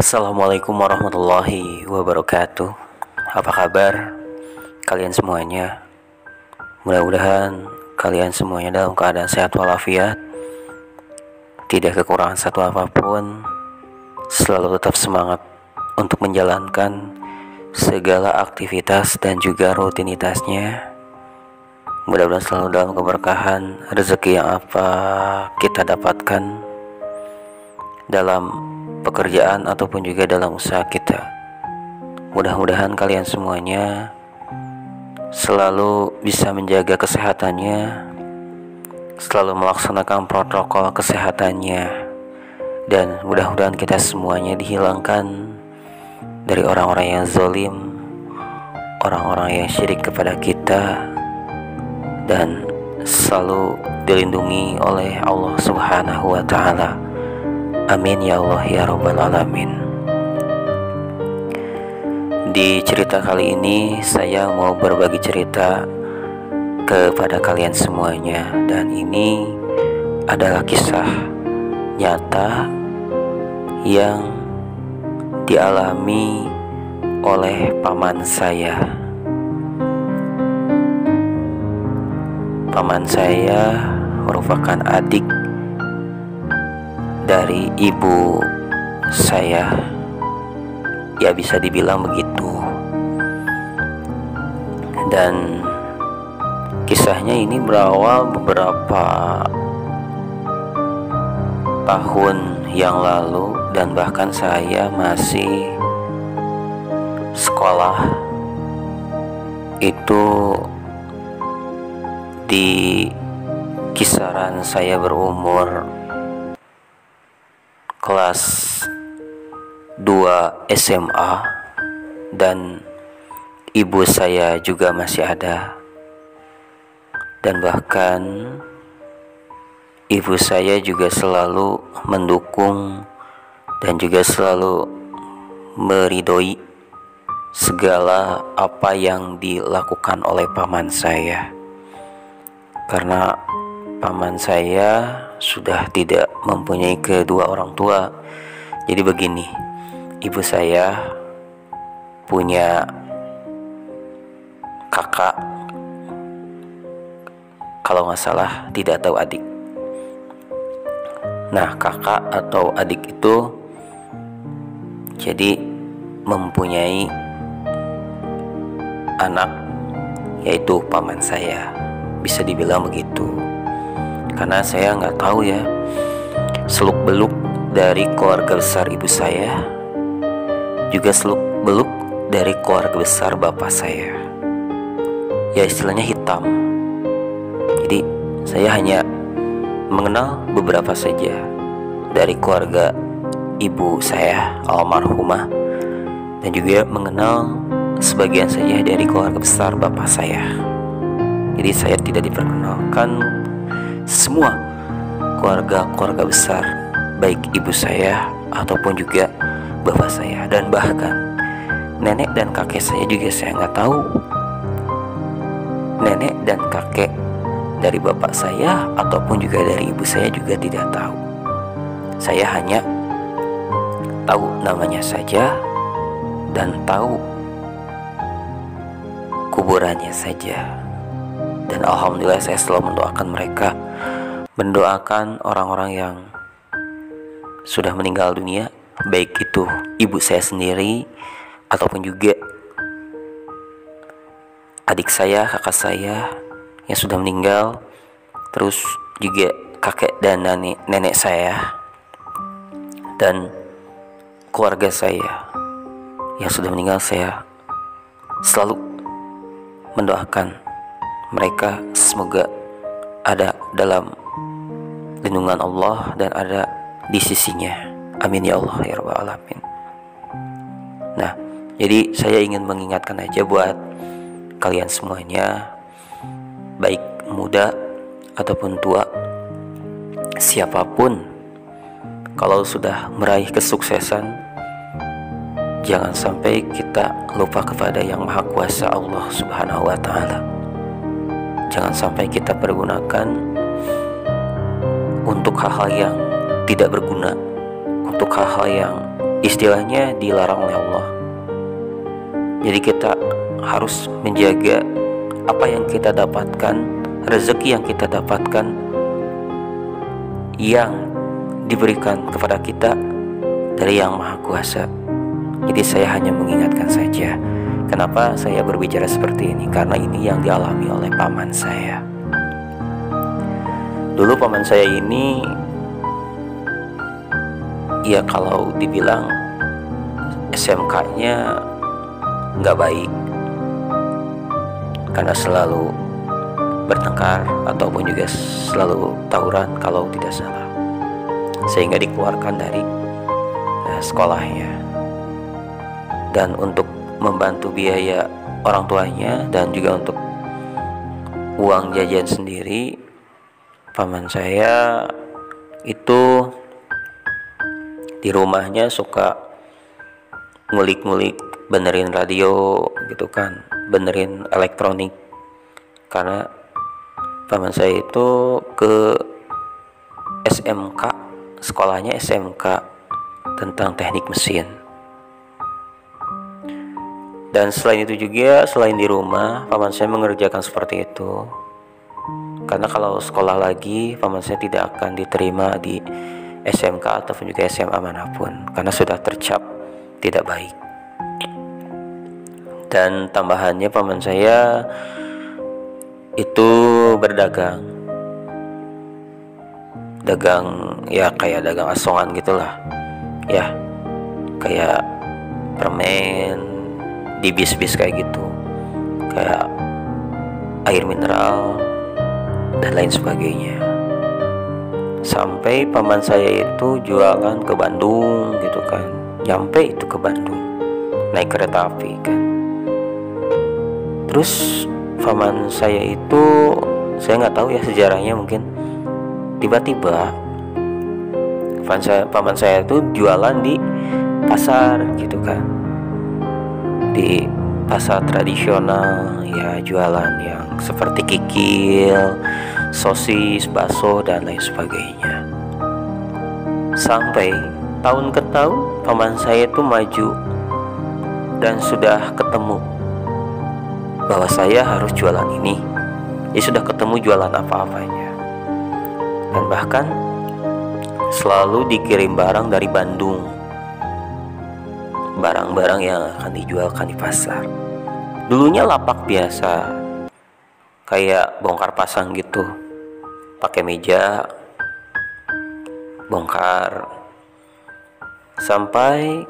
Assalamualaikum warahmatullahi wabarakatuh. Apa kabar kalian semuanya? Mudah-mudahan kalian semuanya dalam keadaan sehat walafiat, tidak kekurangan satu apapun, selalu tetap semangat untuk menjalankan segala aktivitas dan juga rutinitasnya. Mudah-mudahan selalu dalam keberkahan rezeki yang apa kita dapatkan dalam pekerjaan ataupun juga dalam usaha kita. Mudah-mudahan kalian semuanya selalu bisa menjaga kesehatannya, selalu melaksanakan protokol kesehatannya, dan mudah-mudahan kita semuanya dihilangkan dari orang-orang yang zalim, orang-orang yang syirik kepada kita, dan selalu dilindungi oleh Allah Subhanahu wa Ta'ala. Amin ya Allah ya Rabbal Alamin. Di cerita kali ini saya mau berbagi cerita kepada kalian semuanya, dan ini adalah kisah nyata yang dialami oleh paman saya. Paman saya merupakan adik dari ibu saya, ya bisa dibilang begitu. Dan kisahnya ini berawal beberapa tahun yang lalu, dan bahkan saya masih sekolah itu di kisaran saya berumur kelas 2 SMA, dan ibu saya juga masih ada, dan bahkan ibu saya juga selalu mendukung dan juga selalu meridhoi segala apa yang dilakukan oleh paman saya, karena paman saya sudah tidak mempunyai kedua orang tua. Jadi begini, ibu saya punya kakak, kalau nggak salah tidak tahu adik. Nah, kakak atau adik itu jadi mempunyai anak, yaitu paman saya, bisa dibilang begitu. Karena saya nggak tahu ya seluk beluk dari keluarga besar ibu saya, juga seluk beluk dari keluarga besar bapak saya, ya istilahnya hitam. Jadi saya hanya mengenal beberapa saja dari keluarga ibu saya almarhumah, dan juga mengenal sebagian saja dari keluarga besar bapak saya. Jadi saya tidak diperkenalkan semua keluarga besar, baik ibu saya ataupun juga bapak saya, dan bahkan nenek dan kakek saya juga saya nggak tahu. Nenek dan kakek dari bapak saya ataupun juga dari ibu saya juga tidak tahu. Saya hanya tahu namanya saja dan tahu kuburannya saja. Dan alhamdulillah saya selalu mendoakan mereka, mendoakan orang-orang yang sudah meninggal dunia, baik itu ibu saya sendiri ataupun juga adik saya, kakak saya yang sudah meninggal, terus juga kakek dan nenek saya, dan keluarga saya yang sudah meninggal. Saya selalu mendoakan mereka semoga ada dalam lindungan Allah dan ada di sisinya. Amin ya Allah ya Rabbal Alamin. Nah, jadi saya ingin mengingatkan aja buat kalian semuanya, baik muda ataupun tua, siapapun, kalau sudah meraih kesuksesan, jangan sampai kita lupa kepada Yang Maha Kuasa Allah Subhanahu wa Ta'ala. Jangan sampai kita pergunakan untuk hal-hal yang tidak berguna, untuk hal-hal yang istilahnya dilarang oleh Allah. Jadi kita harus menjaga apa yang kita dapatkan, rezeki yang kita dapatkan, yang diberikan kepada kita dari Yang Maha Kuasa. Jadi saya hanya mengingatkan saja. Kenapa saya berbicara seperti ini? Karena ini yang dialami oleh paman saya. Dulu paman saya ini, ya kalau dibilang SMK-nya nggak baik, karena selalu bertengkar ataupun juga selalu tawuran kalau tidak salah, sehingga dikeluarkan dari sekolahnya. Dan untuk membantu biaya orang tuanya dan juga untuk uang jajan sendiri, paman saya itu di rumahnya suka ngulik-ngulik, benerin radio gitu kan, benerin elektronik. Karena paman saya itu ke SMK, sekolahnya SMK tentang teknik mesin. Dan selain itu juga, selain di rumah, paman saya mengerjakan seperti itu. Karena kalau sekolah lagi, paman saya tidak akan diterima di SMK ataupun juga SMA manapun, karena sudah tercap tidak baik. Dan tambahannya paman saya itu berdagang, ya kayak dagang asongan gitulah, ya kayak permen di bis-bis kayak gitu, kayak air mineral dan lain sebagainya. Sampai paman saya itu jualan ke Bandung gitu kan, nyampe itu ke Bandung naik kereta api kan. Terus paman saya itu, saya nggak tahu ya sejarahnya, mungkin tiba-tiba paman saya itu jualan di pasar gitu kan, di pasar tradisional, ya jualan yang seperti kikil, sosis, bakso dan lain sebagainya. Sampai tahun ke tahun paman saya itu maju dan sudah ketemu bahwa saya harus jualan ini. Ya sudah ketemu jualan apa-apanya. Dan bahkan selalu dikirim barang dari Bandung, barang-barang yang akan dijualkan di pasar. Dulunya lapak biasa, kayak bongkar pasang gitu, pakai meja, bongkar. Sampai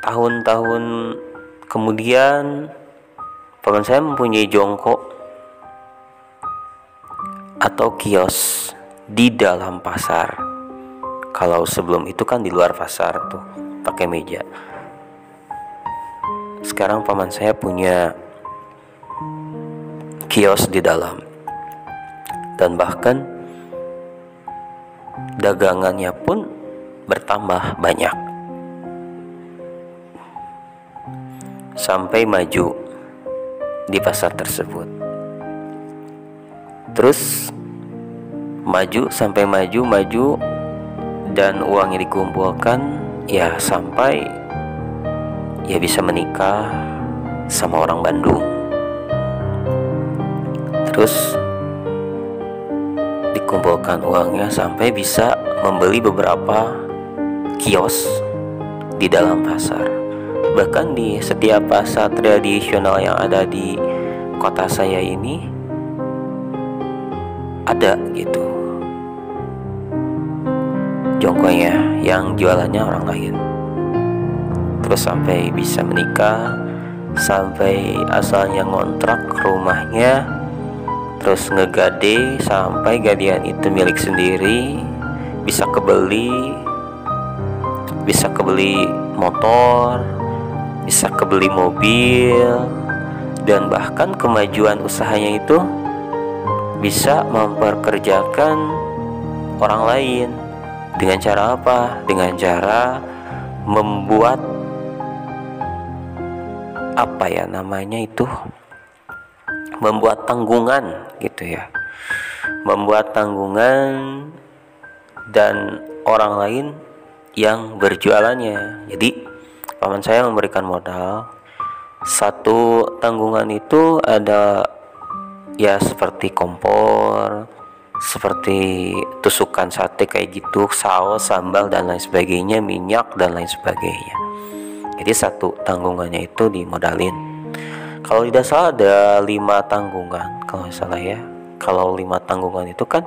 tahun-tahun kemudian paman saya mempunyai jongkok atau kios di dalam pasar. Kalau sebelum itu kan di luar pasar tuh pakai meja. Sekarang paman saya punya kios di dalam, dan bahkan dagangannya pun bertambah banyak sampai maju di pasar tersebut. Terus maju sampai maju dan uangnya dikumpulkan, ya sampai ya bisa menikah sama orang Bandung. Terus dikumpulkan uangnya sampai bisa membeli beberapa kios di dalam pasar. Bahkan di setiap pasar tradisional yang ada di kota saya ini ada gitu jongkoknya yang jualannya orang lain. Terus sampai bisa menikah, sampai asalnya ngontrak rumahnya, terus ngegade sampai gadean itu milik sendiri, bisa kebeli motor, bisa kebeli mobil, dan bahkan kemajuan usahanya itu bisa memperkerjakan orang lain. Dengan cara apa? Dengan cara membuat membuat tanggungan gitu ya, membuat tanggungan, dan orang lain yang berjualannya. Jadi paman saya memberikan modal. Satu tanggungan itu ada ya seperti kompor, seperti tusukan sate kayak gitu, saus, sambal dan lain sebagainya, minyak dan lain sebagainya. Jadi satu tanggungannya itu dimodalin. Kalau tidak salah ada 5 tanggungan kalau nggak salah ya. Kalau 5 tanggungan itu kan,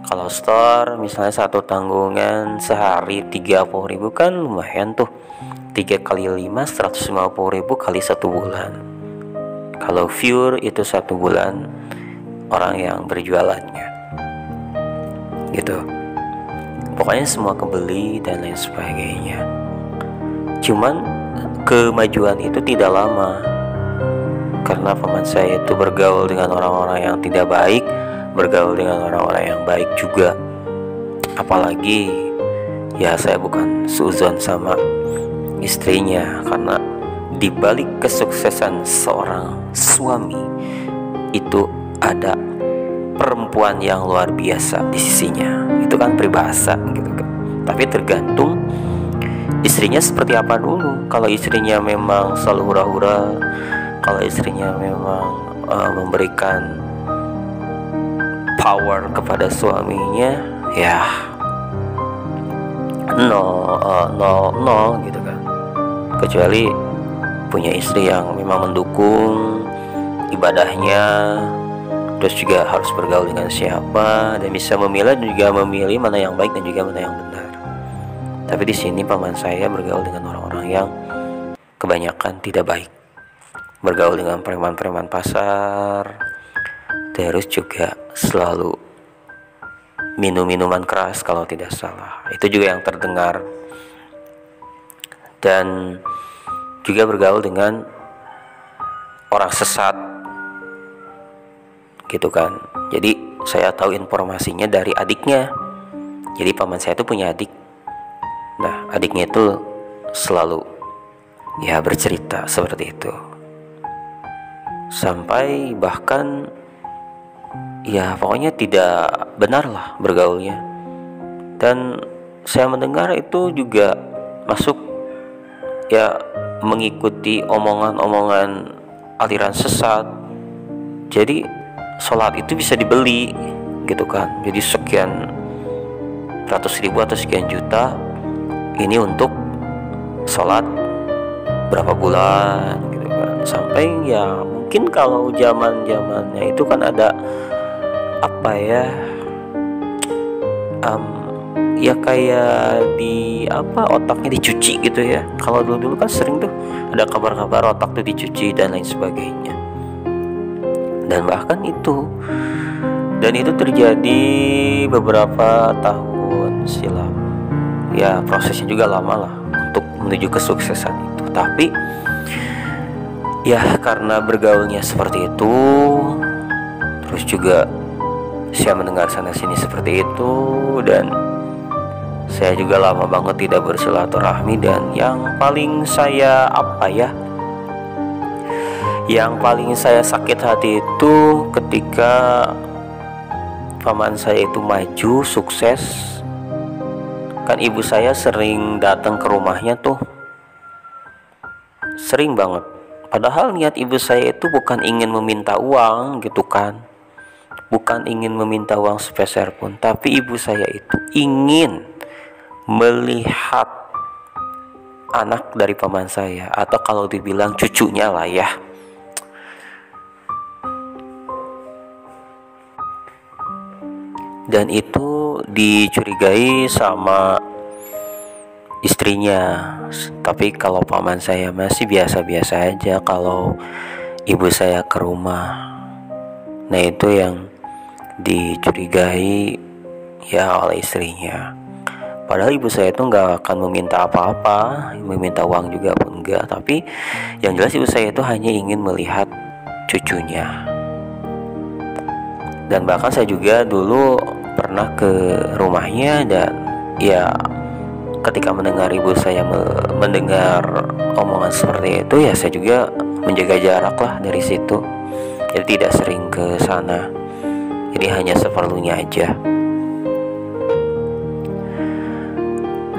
kalau store misalnya satu tanggungan sehari 30.000 kan lumayan tuh. 3 kali 5 150.000 kali 1 bulan. Kalau viewer itu 1 bulan orang yang berjualannya gitu. Pokoknya semua kebeli dan lain sebagainya. Cuman kemajuan itu tidak lama, karena paman saya itu bergaul dengan orang-orang yang tidak baik, bergaul dengan orang-orang yang baik juga. Apalagi ya saya bukan suuzon sama istrinya, karena di balik kesuksesan seorang suami itu ada perempuan yang luar biasa di sisinya. Itu kan peribahasa gitu kan. Tapi tergantung istrinya seperti apa dulu. Kalau istrinya memang selalu hura-hura, kalau istrinya memang memberikan power kepada suaminya, ya nol gitu kan. Kecuali punya istri yang memang mendukung ibadahnya, terus juga harus bergaul dengan siapa dan bisa memilah dan juga memilih mana yang baik dan juga mana yang benar. Tapi di sini paman saya bergaul dengan orang-orang yang kebanyakan tidak baik, bergaul dengan preman-preman pasar, terus juga selalu minum minuman keras kalau tidak salah. Itu juga yang terdengar. Dan juga bergaul dengan orang sesat gitu kan. Jadi saya tahu informasinya dari adiknya. Jadi paman saya itu punya adik. Nah, adiknya itu selalu ya bercerita seperti itu. Sampai bahkan ya pokoknya tidak benar lah bergaulnya. Dan saya mendengar itu juga masuk ya mengikuti omongan-omongan aliran sesat. Jadi sholat itu bisa dibeli gitu kan. Jadi sekian ratus ribu atau sekian juta ini untuk sholat berapa bulan gitu kan. Sampai ya mungkin kalau zamannya itu kan ada apa ya, ya kayak di apa, otaknya dicuci gitu ya. Kalau dulu kan sering tuh ada kabar-kabar otak tuh dicuci dan lain sebagainya. Dan bahkan itu terjadi beberapa tahun silam. Ya prosesnya juga lama lah untuk menuju kesuksesan itu. Tapi ya karena bergaulnya seperti itu, terus juga saya mendengar sana sini seperti itu, dan saya juga lama banget tidak bersilaturahmi. Dan yang paling saya sakit hati itu ketika paman saya itu maju sukses. Kan ibu saya sering datang ke rumahnya tuh, sering banget. Padahal niat ibu saya itu bukan ingin meminta uang gitu kan, bukan ingin meminta uang sepeser pun. Tapi ibu saya itu ingin melihat anak dari paman saya, atau kalau dibilang cucunya lah ya. Dan itu dicurigai sama istrinya. Tapi kalau paman saya masih biasa-biasa aja kalau ibu saya ke rumah. Nah itu yang dicurigai ya oleh istrinya. Padahal ibu saya itu nggak akan meminta apa-apa, meminta uang juga pun enggak. Tapi yang jelas ibu saya itu hanya ingin melihat cucunya. Dan bahkan saya juga dulu pernah ke rumahnya, dan ya ketika mendengar ibu saya mendengar omongan seperti itu, ya saya juga menjaga jarak lah dari situ. Jadi tidak sering ke sana. Jadi hanya seperlunya aja.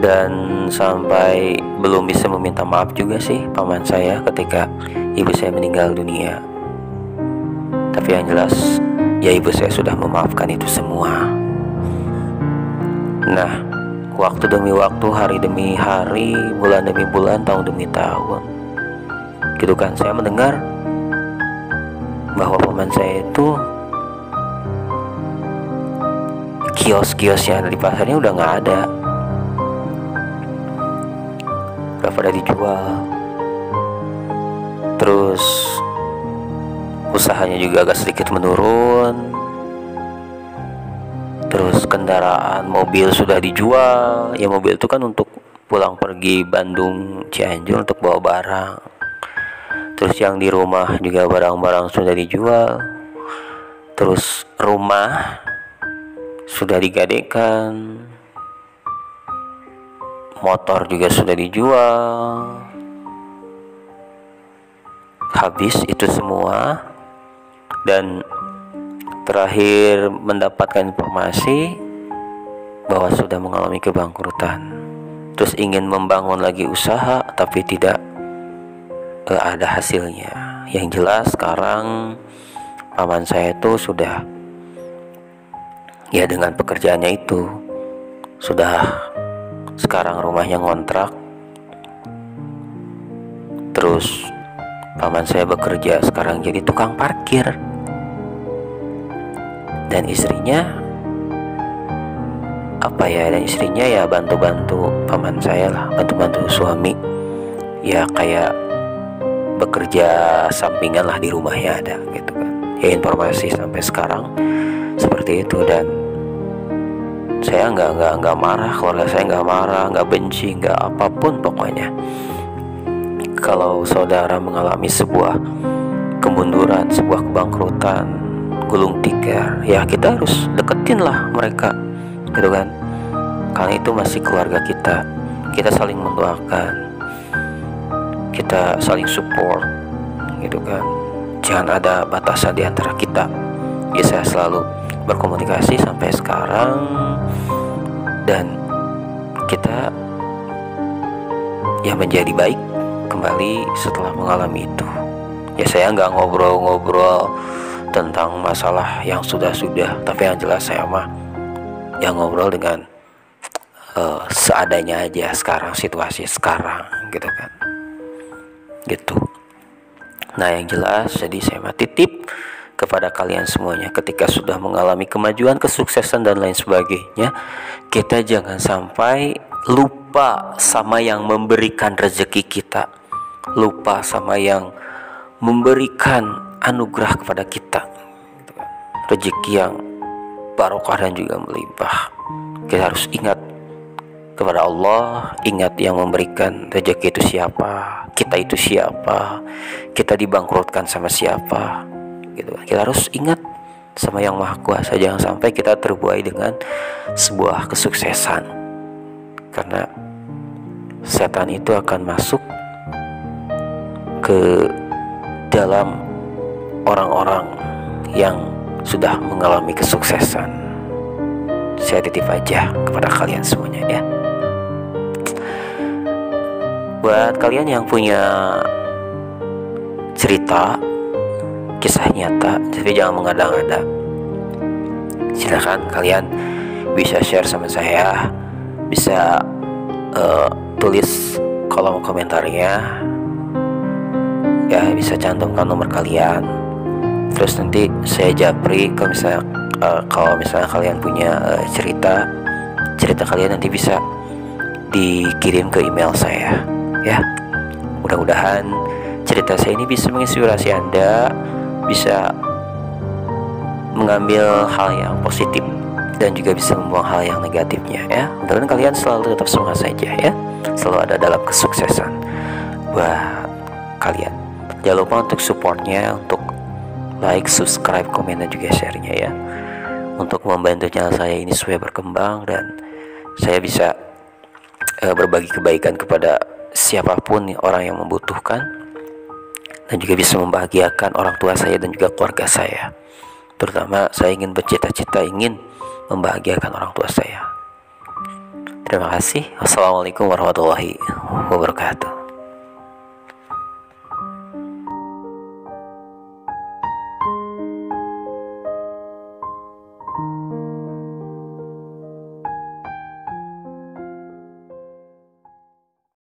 dan sampai belum bisa meminta maaf juga sih paman saya ketika ibu saya meninggal dunia. Tapi yang jelas ya ibu saya sudah memaafkan itu semua. Nah, waktu demi waktu, hari demi hari, bulan demi bulan, tahun demi tahun, gitu kan, saya mendengar bahwa paman saya itu kios-kios yang ada di pasarnya udah nggak ada, udah pada dijual. Terus usahanya juga agak sedikit menurun. Terus kendaraan mobil sudah dijual. Ya mobil itu kan untuk pulang pergi Bandung Cianjur untuk bawa barang. Terus yang di rumah juga barang-barang sudah dijual. Terus rumah sudah digadekan. Motor juga sudah dijual. Habis itu semua. Dan terakhir mendapatkan informasi bahwa sudah mengalami kebangkrutan. Terus ingin membangun lagi usaha tapi tidak ada hasilnya. Yang jelas sekarang paman saya itu sudah, ya dengan pekerjaannya itu sudah, sekarang rumahnya ngontrak. Terus paman saya bekerja sekarang jadi tukang parkir. Dan istrinya dan istrinya ya bantu-bantu paman saya lah, bantu-bantu suami, ya kayak bekerja sampingan lah di rumahnya ada gitu kan. Ya informasi sampai sekarang seperti itu. Dan saya nggak marah, keluarga saya nggak marah, nggak benci, nggak apapun pokoknya. Kalau saudara mengalami sebuah kemunduran, sebuah kebangkrutan, gulung tikar, ya kita harus deketin lah mereka gitu kan, karena itu masih keluarga kita. Kita saling mendoakan, kita saling support gitu kan. Jangan ada batasan di antara kita. Ya saya selalu berkomunikasi sampai sekarang. Dan kita ya menjadi baik kembali setelah mengalami itu. Ya saya nggak ngobrol-ngobrol tentang masalah yang sudah-sudah, tapi yang jelas saya mah yang ngobrol dengan seadanya aja sekarang, situasi sekarang gitu kan, gitu. Nah yang jelas, jadi saya mah titip kepada kalian semuanya, ketika sudah mengalami kemajuan, kesuksesan dan lain sebagainya, kita jangan sampai lupa sama yang memberikan rezeki kita, lupa sama yang memberikan anugerah kepada kita, rezeki yang barokah dan juga melimpah. Kita harus ingat kepada Allah, ingat yang memberikan rezeki itu siapa, kita itu siapa, kita dibangkrutkan sama siapa gitu. Kita harus ingat sama yang Maha Kuasa, jangan sampai kita terbuai dengan sebuah kesuksesan, karena setan itu akan masuk ke dalam orang-orang yang sudah mengalami kesuksesan. Saya titip aja kepada kalian semuanya ya. Buat kalian yang punya cerita, kisah nyata, tapi jangan mengada-ngada, silakan kalian bisa share sama saya, bisa tulis kolom komentarnya ya, bisa cantumkan nomor kalian. Terus nanti saya japri kalau misalnya kalian punya cerita kalian nanti bisa dikirim ke email saya ya. Mudah-mudahan cerita saya ini bisa menginspirasi Anda, bisa mengambil hal yang positif dan juga bisa membuang hal yang negatifnya ya. Mudah-mudahan kalian selalu tetap semangat saja ya, selalu ada dalam kesuksesan buat kalian. Jangan lupa untuk supportnya, untuk like, subscribe, komen, dan juga share-nya ya, untuk membantu channel saya ini supaya berkembang dan saya bisa berbagi kebaikan kepada siapapun orang yang membutuhkan, dan juga bisa membahagiakan orang tua saya dan juga keluarga saya. Terutama saya ingin bercita-cita ingin membahagiakan orang tua saya. Terima kasih. Wassalamualaikum warahmatullahi wabarakatuh.